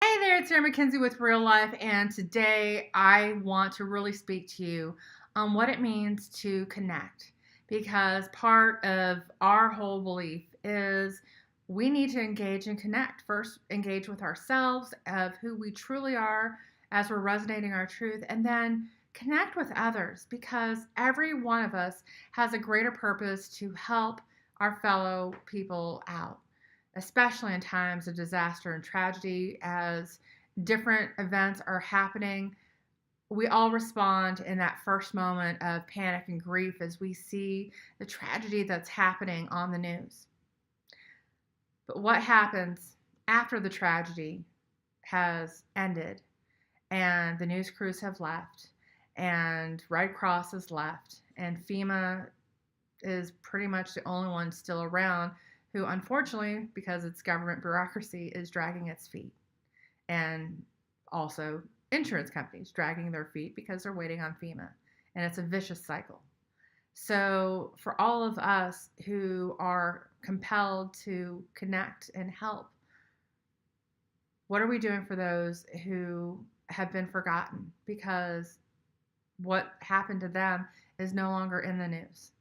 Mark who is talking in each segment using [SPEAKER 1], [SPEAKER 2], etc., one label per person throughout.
[SPEAKER 1] Hey there, it's Sarah Mackenzie with Real Life, and today I want to really speak to you on what it means to connect. Because part of our whole belief is we need to engage and connect. First, engage with ourselves of who we truly are as we're resonating our truth, and then connect with others because every one of us has a greater purpose to help our fellow people out, especially in times of disaster and tragedy. As different events are happening, we all respond in that first moment of panic and grief as we see the tragedy that's happening on the news. But what happens after the tragedy has ended and the news crews have left and Red Cross has left and FEMA is pretty much the only one still around who, unfortunately, because it's government bureaucracy, is dragging its feet. And also insurance companies dragging their feet because they're waiting on FEMA. And it's a vicious cycle. So, for all of us who are compelled to connect and help, what are we doing for those who have been forgotten because what happened to them is no longer in the news?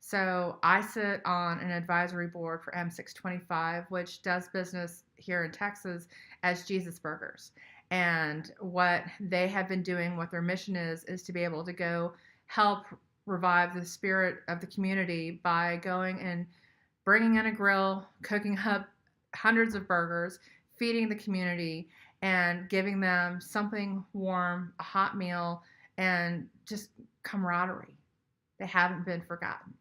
[SPEAKER 1] So I sit on an advisory board for M625, which does business here in Texas as Jesus Burgers. And what they have been doing, what their mission is to be able to go help revive the spirit of the community by going and bringing in a grill, cooking up hundreds of burgers, feeding the community, and giving them something warm, a hot meal, and just camaraderie. They haven't been forgotten.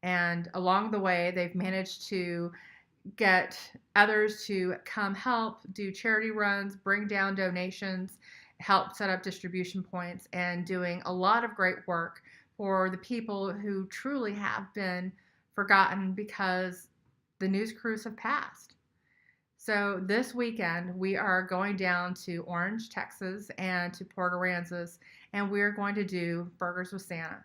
[SPEAKER 1] And along the way, they've managed to get others to come help do charity runs, bring down donations, help set up distribution points, and doing a lot of great work for the people who truly have been forgotten because the news crews have passed. So this weekend, we are going down to Orange, Texas, and to Port Aransas, and we're going to do Burgers with Santa.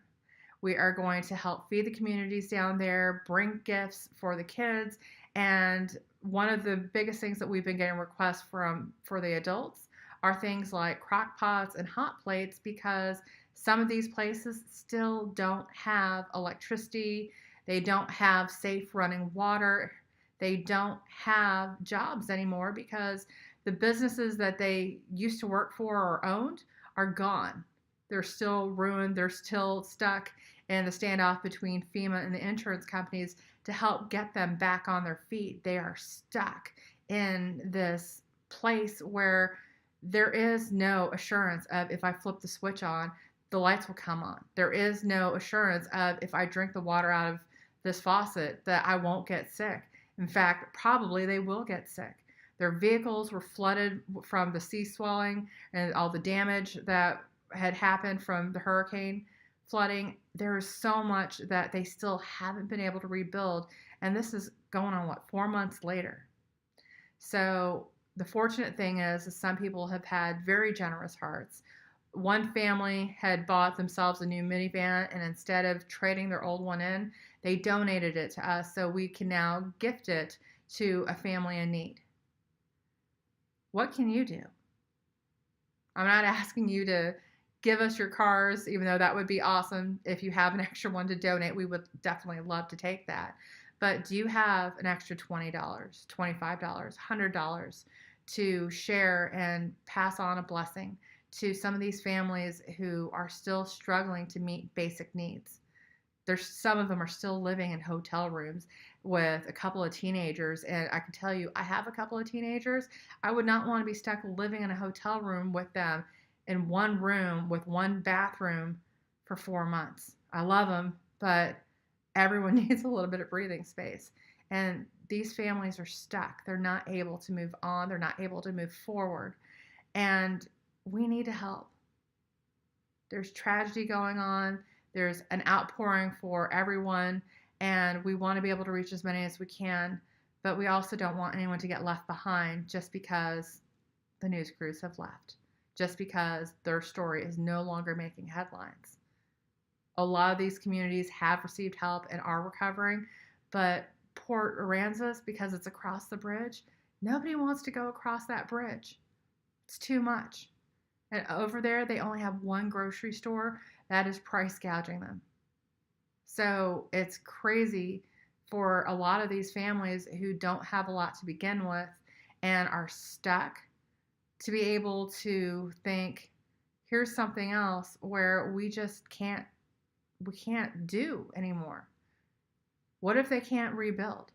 [SPEAKER 1] We are going to help feed the communities down there, bring gifts for the kids, and one of the biggest things that we've been getting requests from for the adults are things like crock pots and hot plates because some of these places still don't have electricity, they don't have safe running water, they don't have jobs anymore because the businesses that they used to work for or owned are gone. They're still ruined, they're still stuck in the standoff between FEMA and the insurance companies to help get them back on their feet. They are stuck in this place where there is no assurance of if I flip the switch on, the lights will come on. There is no assurance of if I drink the water out of this faucet that I won't get sick. In fact, probably they will get sick. Their vehicles were flooded from the sea swelling and all the damage that had happened from the hurricane flooding. There is so much that they still haven't been able to rebuild. And this is going on, 4 months later. So the fortunate thing is some people have had very generous hearts. One family had bought themselves a new minivan, and instead of trading their old one in, they donated it to us so we can now gift it to a family in need. What can you do? I'm not asking you to give us your cars, even though that would be awesome. If you have an extra one to donate, we would definitely love to take that. But do you have an extra $20, $25, $100 to share and pass on a blessing to some of these families who are still struggling to meet basic needs? There's some of them are still living in hotel rooms with a couple of teenagers, and I can tell you, I have a couple of teenagers. I would not want to be stuck living in a hotel room with them in one room with one bathroom for 4 months. I love them, but everyone needs a little bit of breathing space. And these families are stuck. They're not able to move on. They're not able to move forward. And we need to help. There's tragedy going on. There's an outpouring for everyone. And we want to be able to reach as many as we can. But we also don't want anyone to get left behind just because the news crews have left, just because their story is no longer making headlines. A lot of these communities have received help and are recovering, but Port Aransas, because it's across the bridge, Nobody wants to go across that bridge. It's too much. And over there, they only have one grocery store that is price gouging them. So it's crazy for a lot of these families who don't have a lot to begin with and are stuck to be able to think, here's something else where we can't do anymore. What if they can't rebuild?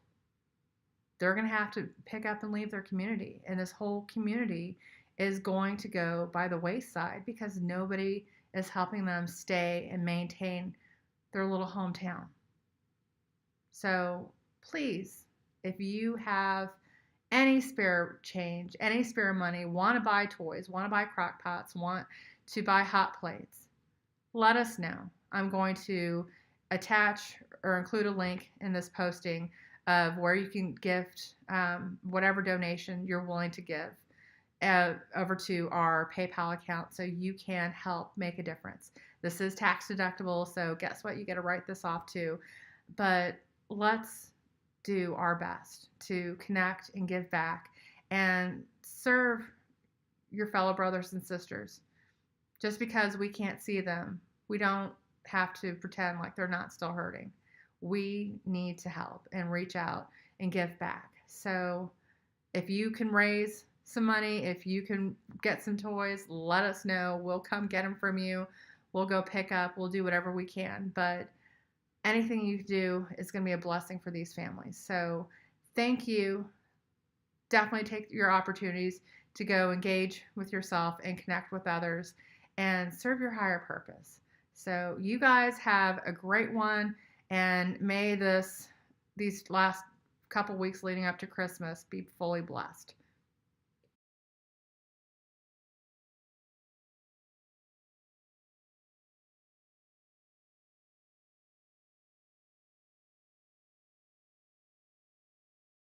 [SPEAKER 1] They're going to have to pick up and leave their community, and this whole community is going to go by the wayside because nobody is helping them stay and maintain their little hometown. So please, if you have any spare change, any spare money, want to buy toys, want to buy crock pots, want to buy hot plates, let us know. I'm going to attach or include a link in this posting of where you can gift whatever donation you're willing to give over to our PayPal account so you can help make a difference. This is tax deductible, so guess what? You get to write this off too. But let's do our best to connect and give back and serve your fellow brothers and sisters. Just because we can't see them, we don't have to pretend like they're not still hurting. We need to help and reach out and give back. So if you can raise some money, if you can get some toys, let us know. We'll come get them from you. We'll go pick up. We'll do whatever we can. But anything you do is going to be a blessing for these families. So thank you. Definitely take your opportunities to go engage with yourself and connect with others and serve your higher purpose. So you guys have a great one, and may these last couple weeks leading up to Christmas be fully blessed.